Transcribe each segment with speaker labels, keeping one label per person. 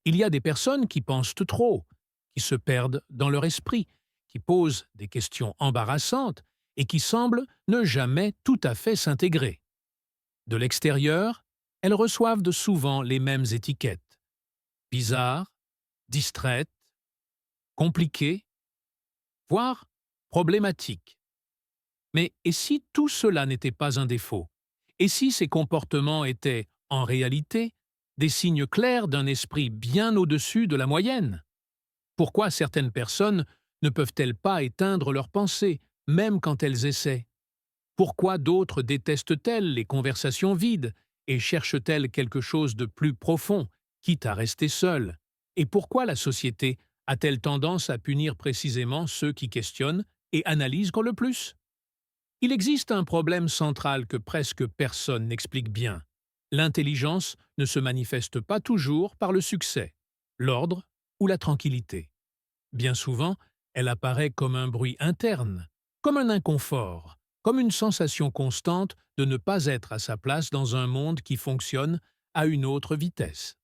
Speaker 1: Il y a des personnes qui pensent trop, qui se perdent dans leur esprit, qui posent des questions embarrassantes et qui semblent ne jamais tout à fait s'intégrer. De l'extérieur, elles reçoivent de souvent les mêmes étiquettes. Bizarre, distraite, compliquée, voire problématique. Mais et si tout cela n'était pas un défaut? Et si ces comportements étaient, en réalité, des signes clairs d'un esprit bien au-dessus de la moyenne? Pourquoi certaines personnes ne peuvent-elles pas éteindre leurs pensées, même quand elles essaient? Pourquoi d'autres détestent-elles les conversations vides et cherchent-elles quelque chose de plus profond, quitte à rester seules? Et pourquoi la société a-t-elle tendance à punir précisément ceux qui questionnent et analysent le plus? Il existe un problème central que presque personne n'explique bien. L'intelligence ne se manifeste pas toujours par le succès, l'ordre ou la tranquillité. Bien souvent, elle apparaît comme un bruit interne, comme un inconfort, comme une sensation constante de ne pas être à sa place dans un monde qui fonctionne à une autre vitesse.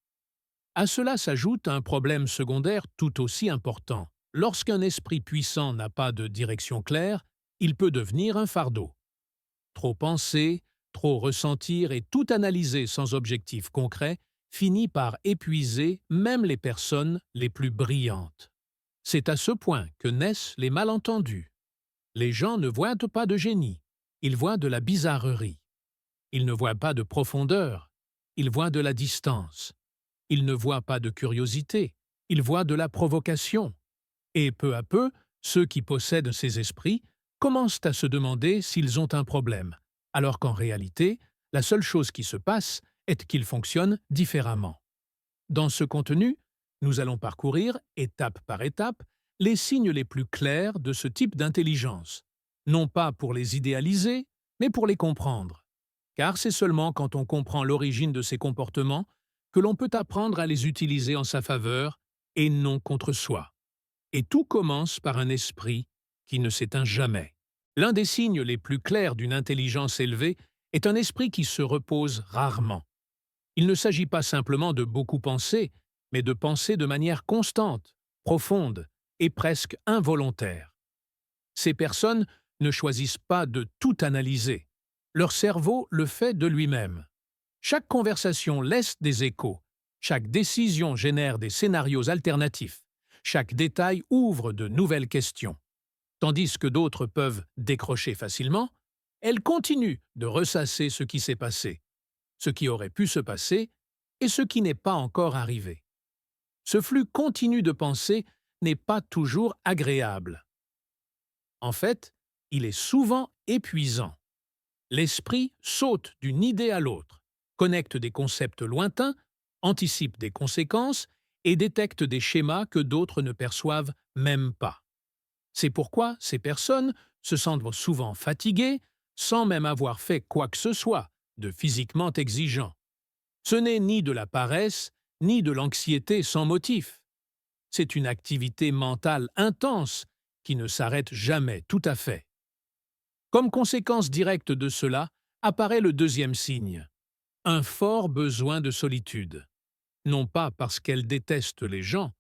Speaker 1: À cela s'ajoute un problème secondaire tout aussi important. Lorsqu'un esprit puissant n'a pas de direction claire, il peut devenir un fardeau. Trop penser, trop ressentir et tout analyser sans objectif concret finit par épuiser même les personnes les plus brillantes. C'est à ce point que naissent les malentendus. Les gens ne voient pas de génie, ils voient de la bizarrerie. Ils ne voient pas de profondeur, ils voient de la distance. Ils ne voient pas de curiosité, ils voient de la provocation. Et peu à peu, ceux qui possèdent ces esprits commencent à se demander s'ils ont un problème, alors qu'en réalité, la seule chose qui se passe est qu'ils fonctionnent différemment. Dans ce contenu, nous allons parcourir, étape par étape, les signes les plus clairs de ce type d'intelligence, non pas pour les idéaliser, mais pour les comprendre. Car c'est seulement quand on comprend l'origine de ces comportements que l'on peut apprendre à les utiliser en sa faveur et non contre soi. Et tout commence par un esprit qui ne s'éteint jamais. L'un des signes les plus clairs d'une intelligence élevée est un esprit qui se repose rarement. Il ne s'agit pas simplement de beaucoup penser, mais de penser de manière constante, profonde et presque involontaire. Ces personnes ne choisissent pas de tout analyser. Leur cerveau le fait de lui-même. Chaque conversation laisse des échos, chaque décision génère des scénarios alternatifs, chaque détail ouvre de nouvelles questions. Tandis que d'autres peuvent décrocher facilement, elles continuent de ressasser ce qui s'est passé, ce qui aurait pu se passer et ce qui n'est pas encore arrivé. Ce flux continu de pensée n'est pas toujours agréable. En fait, il est souvent épuisant. L'esprit saute d'une idée à l'autre, connecte des concepts lointains, anticipe des conséquences et détecte des schémas que d'autres ne perçoivent même pas. C'est pourquoi ces personnes se sentent souvent fatiguées sans même avoir fait quoi que ce soit de physiquement exigeant. Ce n'est ni de la paresse, ni de l'anxiété sans motif. C'est une activité mentale intense qui ne s'arrête jamais tout à fait. Comme conséquence directe de cela apparaît le deuxième signe, un fort besoin de solitude. Non pas parce qu'elles détestent les gens,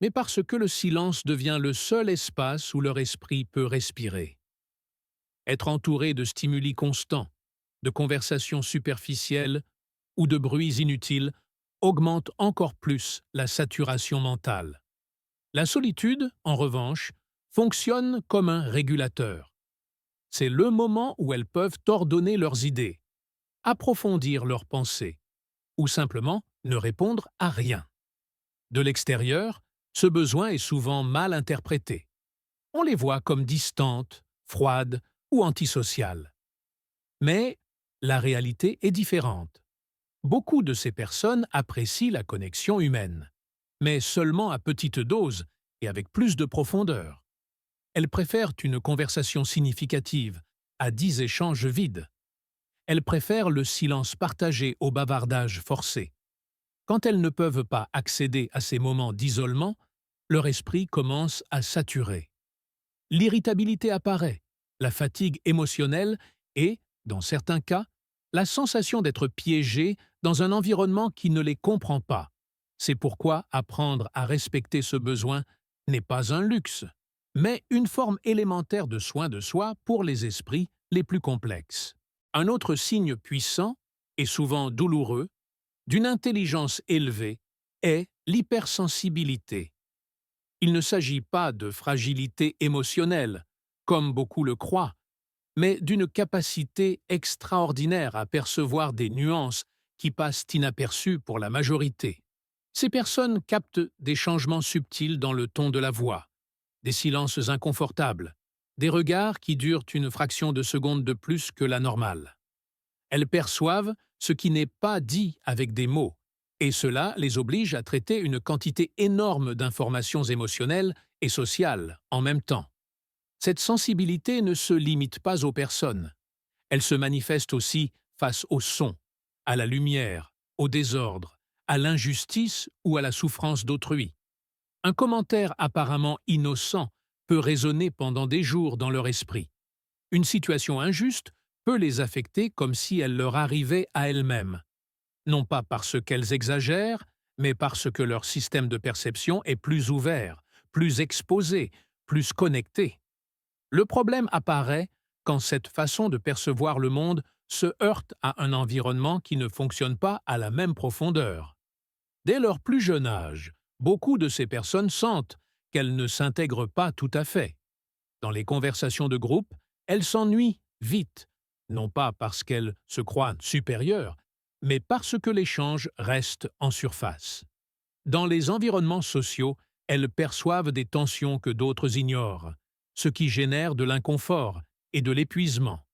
Speaker 1: mais parce que le silence devient le seul espace où leur esprit peut respirer. Être entouré de stimuli constants, de conversations superficielles ou de bruits inutiles augmente encore plus la saturation mentale. La solitude, en revanche, fonctionne comme un régulateur. C'est le moment où elles peuvent ordonner leurs idées, approfondir leurs pensées, ou simplement ne répondre à rien. De l'extérieur, ce besoin est souvent mal interprété. On les voit comme distantes, froides ou antisociales. Mais la réalité est différente. Beaucoup de ces personnes apprécient la connexion humaine, mais seulement à petite dose et avec plus de profondeur. Elles préfèrent une conversation significative à 10 échanges vides. Elles préfèrent le silence partagé au bavardage forcé. Quand elles ne peuvent pas accéder à ces moments d'isolement, leur esprit commence à saturer. L'irritabilité apparaît, la fatigue émotionnelle et, dans certains cas, la sensation d'être piégées dans un environnement qui ne les comprend pas. C'est pourquoi apprendre à respecter ce besoin n'est pas un luxe, mais une forme élémentaire de soin de soi pour les esprits les plus complexes. Un autre signe puissant, et souvent douloureux, d'une intelligence élevée est l'hypersensibilité. Il ne s'agit pas de fragilité émotionnelle, comme beaucoup le croient, mais d'une capacité extraordinaire à percevoir des nuances qui passent inaperçues pour la majorité. Ces personnes captent des changements subtils dans le ton de la voix, des silences inconfortables, des regards qui durent une fraction de seconde de plus que la normale. Elles perçoivent ce qui n'est pas dit avec des mots, et cela les oblige à traiter une quantité énorme d'informations émotionnelles et sociales en même temps. Cette sensibilité ne se limite pas aux personnes. Elle se manifeste aussi face au son, à la lumière, au désordre, à l'injustice ou à la souffrance d'autrui. Un commentaire apparemment innocent peut résonner pendant des jours dans leur esprit. Une situation injuste peut les affecter comme si elle leur arrivait à elles-mêmes, non pas parce qu'elles exagèrent, mais parce que leur système de perception est plus ouvert, plus exposé, plus connecté. Le problème apparaît quand cette façon de percevoir le monde se heurte à un environnement qui ne fonctionne pas à la même profondeur. Dès leur plus jeune âge, beaucoup de ces personnes sentent qu'elles ne s'intègrent pas tout à fait. Dans les conversations de groupe, elles s'ennuient vite, non pas parce qu'elles se croient supérieures, mais parce que l'échange reste en surface. Dans les environnements sociaux, elles perçoivent des tensions que d'autres ignorent, ce qui génère de l'inconfort et de l'épuisement.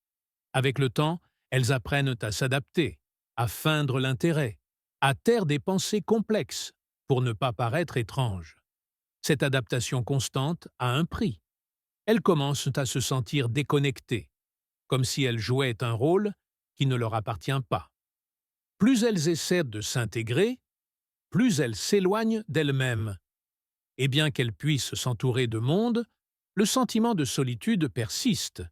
Speaker 1: Avec le temps, elles apprennent à s'adapter, à feindre l'intérêt, à taire des pensées complexes pour ne pas paraître étranges. Cette adaptation constante a un prix. Elles commencent à se sentir déconnectées, comme si elles jouaient un rôle qui ne leur appartient pas. Plus elles essaient de s'intégrer, plus elles s'éloignent d'elles-mêmes. Et bien qu'elles puissent s'entourer de monde, le sentiment de solitude persiste,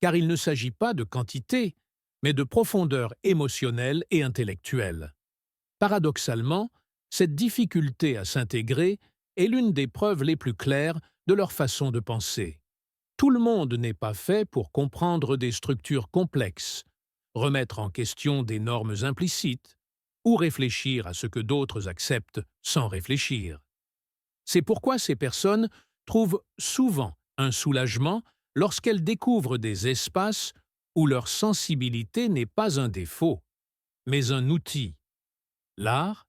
Speaker 1: car il ne s'agit pas de quantité, mais de profondeur émotionnelle et intellectuelle. Paradoxalement, cette difficulté à s'intégrer est l'une des preuves les plus claires de leur façon de penser. Tout le monde n'est pas fait pour comprendre des structures complexes, remettre en question des normes implicites ou réfléchir à ce que d'autres acceptent sans réfléchir. C'est pourquoi ces personnes trouvent souvent un soulagement lorsqu'elles découvrent des espaces où leur sensibilité n'est pas un défaut, mais un outil. L'art,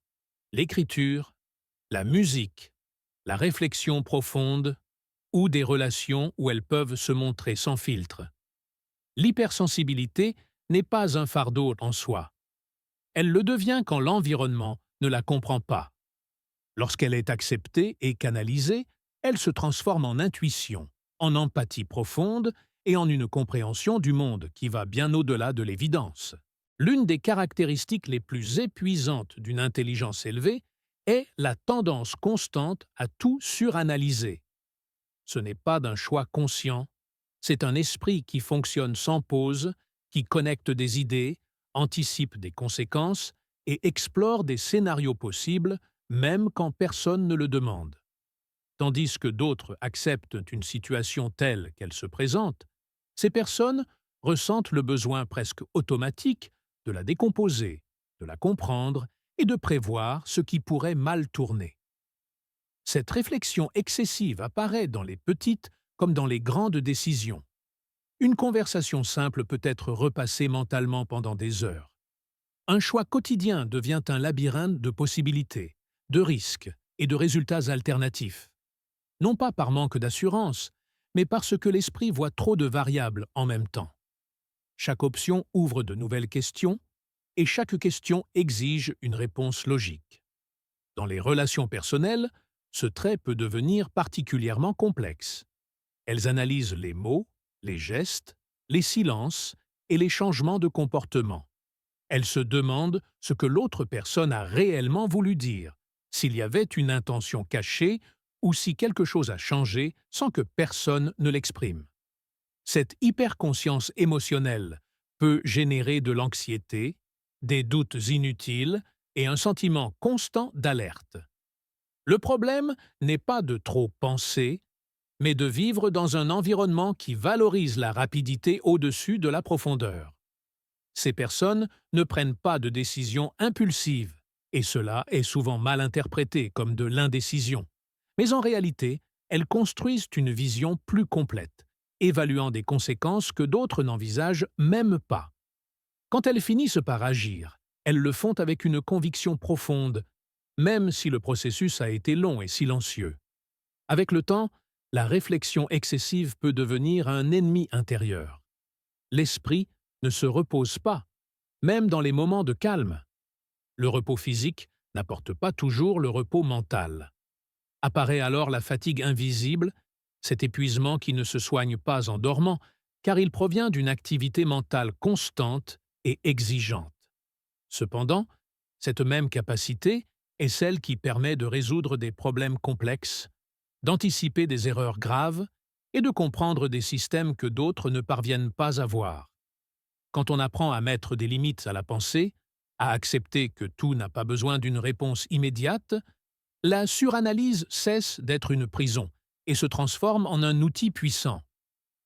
Speaker 1: l'écriture, la musique, la réflexion profonde ou des relations où elles peuvent se montrer sans filtre. L'hypersensibilité n'est pas un fardeau en soi. Elle le devient quand l'environnement ne la comprend pas. Lorsqu'elle est acceptée et canalisée, elle se transforme en intuition, en empathie profonde et en une compréhension du monde qui va bien au-delà de l'évidence. L'une des caractéristiques les plus épuisantes d'une intelligence élevée est la tendance constante à tout suranalyser. Ce n'est pas d'un choix conscient, c'est un esprit qui fonctionne sans pause, qui connecte des idées, anticipe des conséquences et explore des scénarios possibles, même quand personne ne le demande. Tandis que d'autres acceptent une situation telle qu'elle se présente, ces personnes ressentent le besoin presque automatique de la décomposer, de la comprendre et de prévoir ce qui pourrait mal tourner. Cette réflexion excessive apparaît dans les petites comme dans les grandes décisions. Une conversation simple peut être repassée mentalement pendant des heures. Un choix quotidien devient un labyrinthe de possibilités, de risques et de résultats alternatifs. Non pas par manque d'assurance, mais parce que l'esprit voit trop de variables en même temps. Chaque option ouvre de nouvelles questions, et chaque question exige une réponse logique. Dans les relations personnelles, ce trait peut devenir particulièrement complexe. Elles analysent les mots, les gestes, les silences et les changements de comportement. Elles se demandent ce que l'autre personne a réellement voulu dire, s'il y avait une intention cachée ou si quelque chose a changé sans que personne ne l'exprime. Cette hyperconscience émotionnelle peut générer de l'anxiété, des doutes inutiles et un sentiment constant d'alerte. Le problème n'est pas de trop penser, mais de vivre dans un environnement qui valorise la rapidité au-dessus de la profondeur. Ces personnes ne prennent pas de décisions impulsives, et cela est souvent mal interprété comme de l'indécision. Mais en réalité, elles construisent une vision plus complète, évaluant des conséquences que d'autres n'envisagent même pas. Quand elles finissent par agir, elles le font avec une conviction profonde, même si le processus a été long et silencieux. Avec le temps, la réflexion excessive peut devenir un ennemi intérieur. L'esprit ne se repose pas, même dans les moments de calme. Le repos physique n'apporte pas toujours le repos mental. Apparaît alors la fatigue invisible, cet épuisement qui ne se soigne pas en dormant, car il provient d'une activité mentale constante et exigeante. Cependant, cette même capacité est celle qui permet de résoudre des problèmes complexes, d'anticiper des erreurs graves et de comprendre des systèmes que d'autres ne parviennent pas à voir. Quand on apprend à mettre des limites à la pensée, à accepter que tout n'a pas besoin d'une réponse immédiate, la suranalyse cesse d'être une prison et se transforme en un outil puissant.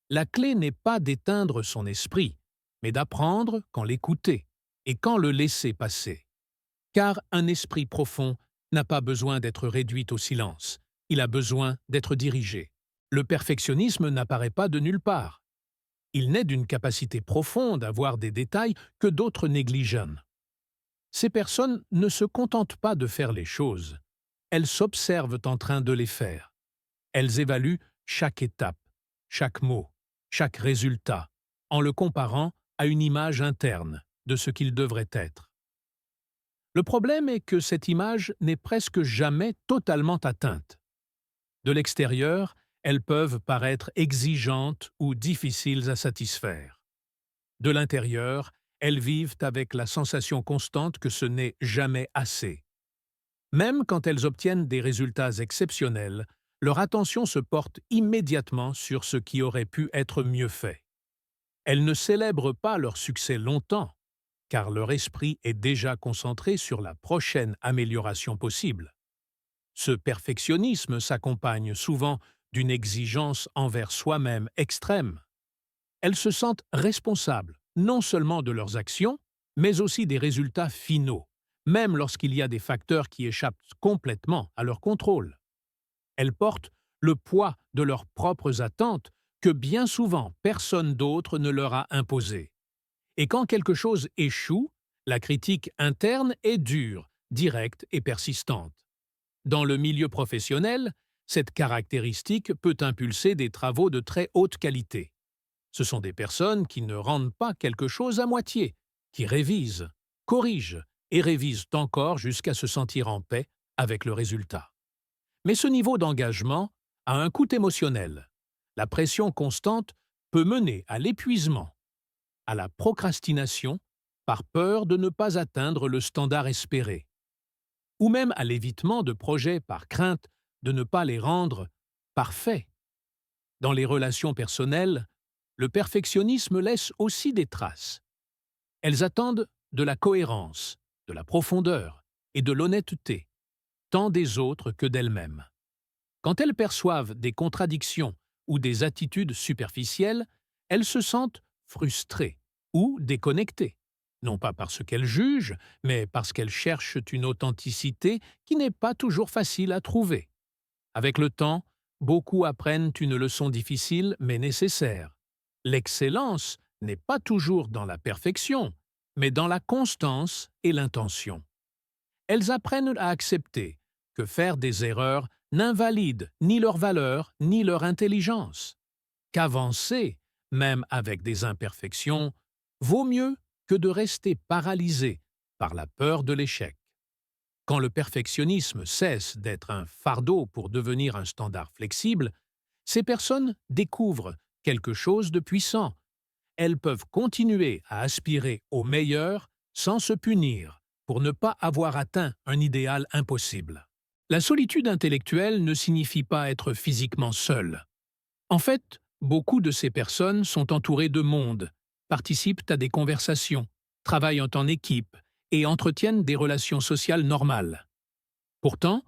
Speaker 1: La clé n'est pas d'éteindre son esprit, mais d'apprendre quand l'écouter et quand le laisser passer. Car un esprit profond n'a pas besoin d'être réduit au silence, il a besoin d'être dirigé. Le perfectionnisme n'apparaît pas de nulle part. Il naît d'une capacité profonde à voir des détails que d'autres négligent. Ces personnes ne se contentent pas de faire les choses, elles s'observent en train de les faire. Elles évaluent chaque étape, chaque mot, chaque résultat, en le comparant à une image interne de ce qu'il devrait être. Le problème est que cette image n'est presque jamais totalement atteinte. De l'extérieur, elles peuvent paraître exigeantes ou difficiles à satisfaire. De l'intérieur, elles vivent avec la sensation constante que ce n'est jamais assez. Même quand elles obtiennent des résultats exceptionnels, leur attention se porte immédiatement sur ce qui aurait pu être mieux fait. Elles ne célèbrent pas leur succès longtemps, car leur esprit est déjà concentré sur la prochaine amélioration possible. Ce perfectionnisme s'accompagne souvent d'une exigence envers soi-même extrême. Elles se sentent responsables non seulement de leurs actions, mais aussi des résultats finaux, même lorsqu'il y a des facteurs qui échappent complètement à leur contrôle. Elles portent le poids de leurs propres attentes que bien souvent personne d'autre ne leur a imposées. Et quand quelque chose échoue, la critique interne est dure, directe et persistante. Dans le milieu professionnel, cette caractéristique peut impulser des travaux de très haute qualité. Ce sont des personnes qui ne rendent pas quelque chose à moitié, qui révisent, corrigent et révisent encore jusqu'à se sentir en paix avec le résultat. Mais ce niveau d'engagement a un coût émotionnel. La pression constante peut mener à l'épuisement, à la procrastination, par peur de ne pas atteindre le standard espéré, ou même à l'évitement de projets par crainte de ne pas les rendre parfaits. Dans les relations personnelles, le perfectionnisme laisse aussi des traces. Elles attendent de la cohérence, de la profondeur et de l'honnêteté, tant des autres que d'elles-mêmes. Quand elles perçoivent des contradictions ou des attitudes superficielles, elles se sentent frustrées ou déconnectées, non pas parce qu'elles jugent, mais parce qu'elles cherchent une authenticité qui n'est pas toujours facile à trouver. Avec le temps, beaucoup apprennent une leçon difficile mais nécessaire. L'excellence n'est pas toujours dans la perfection, mais dans la constance et l'intention. Elles apprennent à accepter que faire des erreurs n'invalide ni leur valeur ni leur intelligence, qu'avancer, même avec des imperfections, vaut mieux que de rester paralysé par la peur de l'échec. Quand le perfectionnisme cesse d'être un fardeau pour devenir un standard flexible, ces personnes découvrent quelque chose de puissant. Elles peuvent continuer à aspirer au meilleur sans se punir pour ne pas avoir atteint un idéal impossible. La solitude intellectuelle ne signifie pas être physiquement seul. En fait, beaucoup de ces personnes sont entourées de monde, participent à des conversations, travaillent en équipe et entretiennent des relations sociales normales. Pourtant,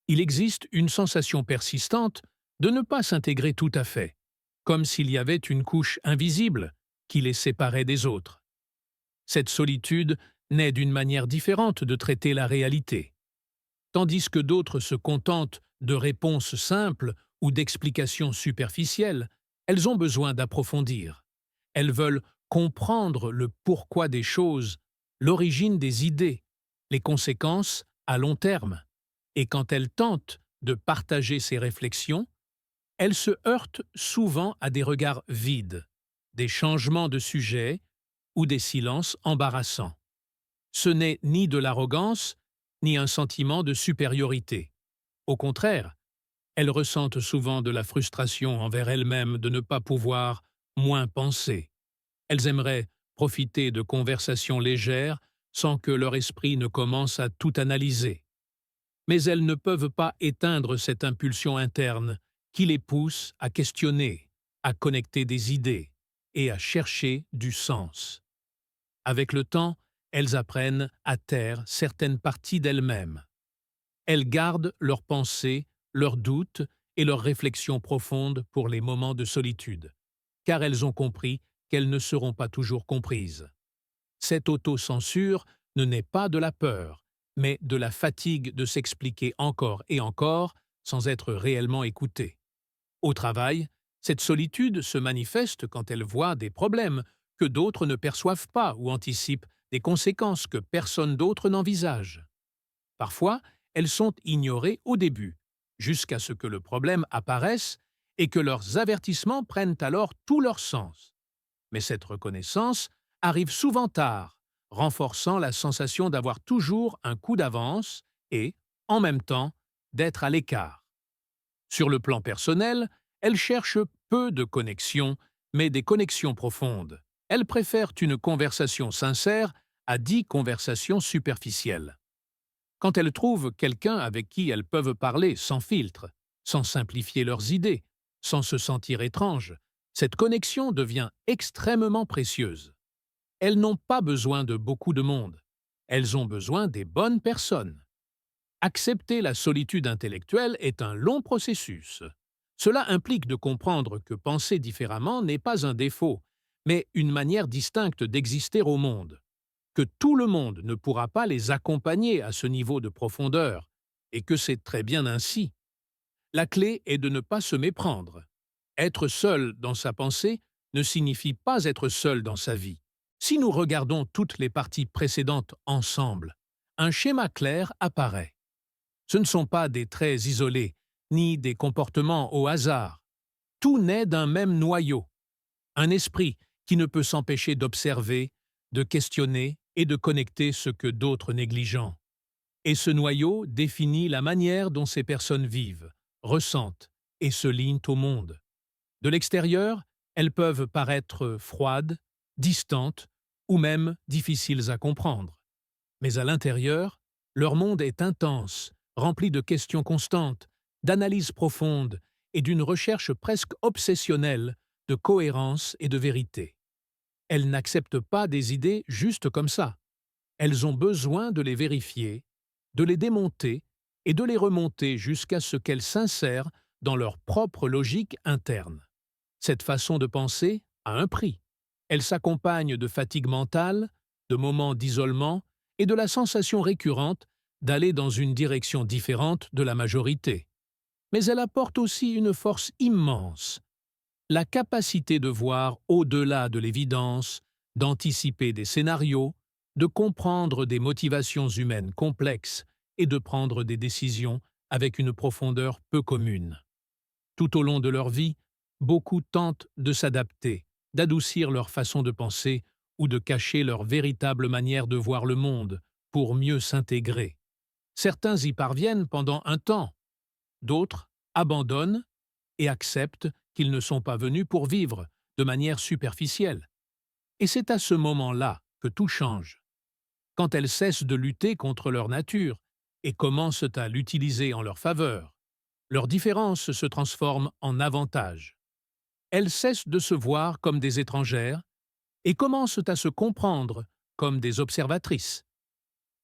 Speaker 1: il existe une sensation persistante de ne pas s'intégrer tout à fait, comme s'il y avait une couche invisible qui les séparait des autres. Cette solitude naît d'une manière différente de traiter la réalité. Tandis que d'autres se contentent de réponses simples ou d'explications superficielles, elles ont besoin d'approfondir. Elles veulent comprendre le pourquoi des choses, l'origine des idées, les conséquences à long terme. Et quand elles tentent de partager ces réflexions, elles se heurtent souvent à des regards vides, des changements de sujet ou des silences embarrassants. Ce n'est ni de l'arrogance, ni un sentiment de supériorité. Au contraire, elles ressentent souvent de la frustration envers elles-mêmes de ne pas pouvoir moins penser. Elles aimeraient profiter de conversations légères sans que leur esprit ne commence à tout analyser. Mais elles ne peuvent pas éteindre cette impulsion interne qui les pousse à questionner, à connecter des idées et à chercher du sens. Avec le temps, elles apprennent à taire certaines parties d'elles-mêmes. Elles gardent leurs pensées, leurs doutes et leurs réflexions profondes pour les moments de solitude, car elles ont compris qu'elles ne seront pas toujours comprises. Cette autocensure ne naît pas de la peur, mais de la fatigue de s'expliquer encore et encore sans être réellement écoutée. Au travail, cette solitude se manifeste quand elles voient des problèmes que d'autres ne perçoivent pas ou anticipent des conséquences que personne d'autre n'envisage. Parfois, elles sont ignorées au début, jusqu'à ce que le problème apparaisse et que leurs avertissements prennent alors tout leur sens. Mais cette reconnaissance arrive souvent tard, renforçant la sensation d'avoir toujours un coup d'avance et, en même temps, d'être à l'écart. Sur le plan personnel, elles cherchent peu de connexions, mais des connexions profondes. Elles préfèrent une conversation sincère à 10 conversations superficielles. Quand elles trouvent quelqu'un avec qui elles peuvent parler sans filtre, sans simplifier leurs idées, sans se sentir étranges, cette connexion devient extrêmement précieuse. Elles n'ont pas besoin de beaucoup de monde. Elles ont besoin des bonnes personnes. Accepter la solitude intellectuelle est un long processus. Cela implique de comprendre que penser différemment n'est pas un défaut, mais une manière distincte d'exister au monde, que tout le monde ne pourra pas les accompagner à ce niveau de profondeur, et que c'est très bien ainsi. La clé est de ne pas se méprendre. Être seul dans sa pensée ne signifie pas être seul dans sa vie. Si nous regardons toutes les parties précédentes ensemble, un schéma clair apparaît. Ce ne sont pas des traits isolés, ni des comportements au hasard. Tout naît d'un même noyau, un esprit qui ne peut s'empêcher d'observer, de questionner et de connecter ce que d'autres négligent. Et ce noyau définit la manière dont ces personnes vivent, ressentent et se lient au monde. De l'extérieur, elles peuvent paraître froides, distantes ou même difficiles à comprendre. Mais à l'intérieur, leur monde est intense, rempli de questions constantes, d'analyses profondes et d'une recherche presque obsessionnelle de cohérence et de vérité. Elles n'acceptent pas des idées juste comme ça. Elles ont besoin de les vérifier, de les démonter et de les remonter jusqu'à ce qu'elles s'insèrent dans leur propre logique interne. Cette façon de penser a un prix. Elle s'accompagne de fatigue mentale, de moments d'isolement et de la sensation récurrente d'aller dans une direction différente de la majorité. Mais elle apporte aussi une force immense, la capacité de voir au-delà de l'évidence, d'anticiper des scénarios, de comprendre des motivations humaines complexes et de prendre des décisions avec une profondeur peu commune. Tout au long de leur vie, beaucoup tentent de s'adapter, d'adoucir leur façon de penser ou de cacher leur véritable manière de voir le monde pour mieux s'intégrer. Certains y parviennent pendant un temps, d'autres abandonnent et acceptent qu'ils ne sont pas venus pour vivre de manière superficielle. Et c'est à ce moment-là que tout change. Quand elles cessent de lutter contre leur nature et commencent à l'utiliser en leur faveur, leurs différences se transforment en avantages. Elles cessent de se voir comme des étrangères et commencent à se comprendre comme des observatrices.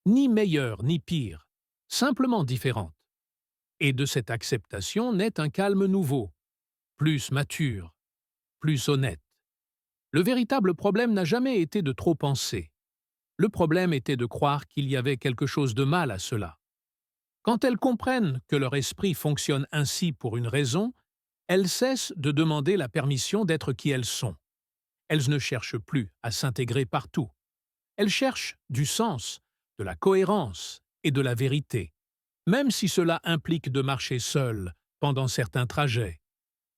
Speaker 1: ni meilleures ni pires, simplement différentes. Et de cette acceptation naît un calme nouveau, plus mature, plus honnête. Le véritable problème n'a jamais été de trop penser. Le problème était de croire qu'il y avait quelque chose de mal à cela. Quand elles comprennent que leur esprit fonctionne ainsi pour une raison, elles cessent de demander la permission d'être qui elles sont. Elles ne cherchent plus à s'intégrer partout. Elles cherchent du sens, de la cohérence et de la vérité, même si cela implique de marcher seul pendant certains trajets.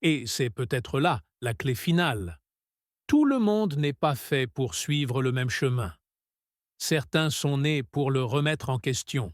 Speaker 1: Et c'est peut-être là la clé finale. Tout le monde n'est pas fait pour suivre le même chemin. Certains sont nés pour le remettre en question,